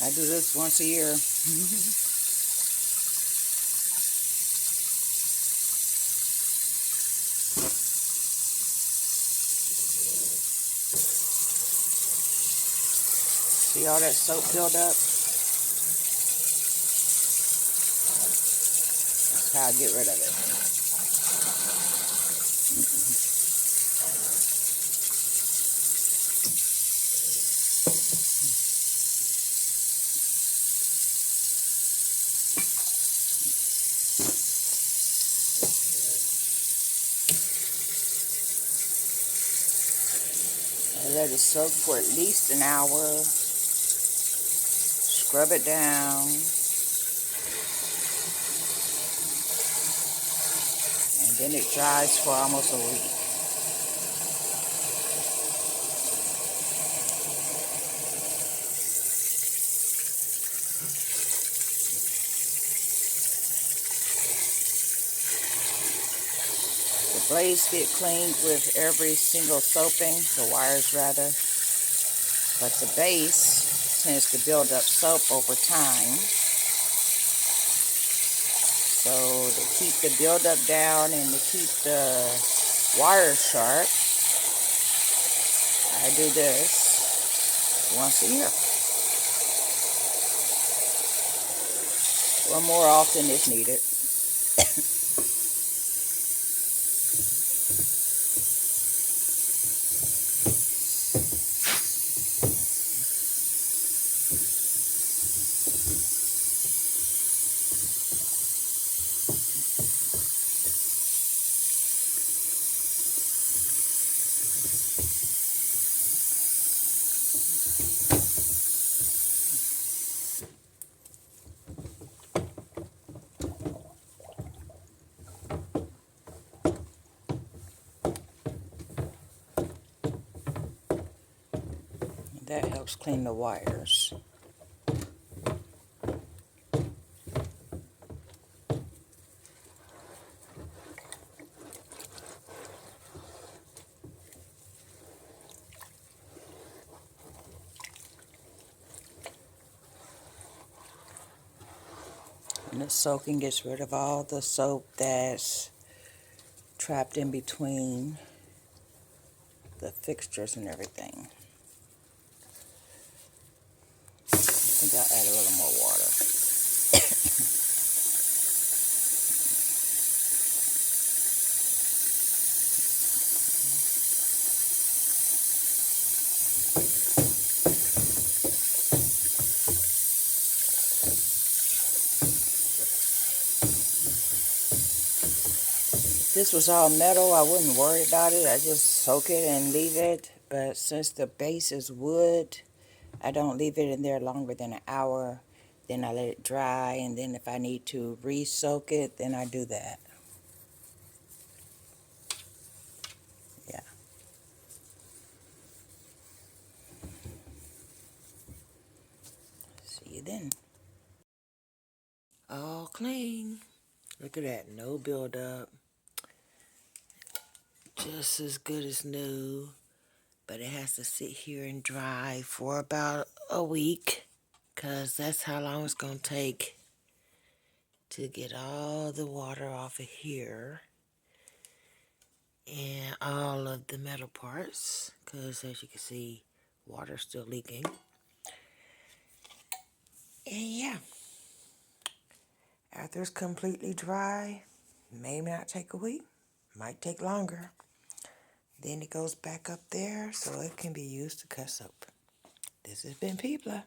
I do this once a year. See all that soap buildup? That's how I get rid of it. I let it soak for at least an hour. Scrub it down. And then it dries for almost a week. The blades get cleaned with every single soaping, the wires rather, but the base tends to build up soap over time. So to keep the buildup down and to keep the wires sharp, I do this once a year. Or more often if needed. That helps clean the wires. And the soaking gets rid of all the soap that's trapped in between the fixtures and everything. I think I'll add a little more water. If this was all metal, I wouldn't worry about it. I just soak it and leave it. But since the base is wood, I don't leave it in there longer than an hour. Then I let it dry, and then if I need to re-soak it, then I do that. Yeah. See you then. All clean. Look at that, no buildup. Just as good as new. But it has to sit here and dry for about a week, because that's how long it's going to take to get all the water off of here and all of the metal parts, because as you can see, water's still leaking. And yeah, after it's completely dry, may not take a week, might take longer. Then it goes back up there so it can be used to cut soap. This has been PurpleButterfly.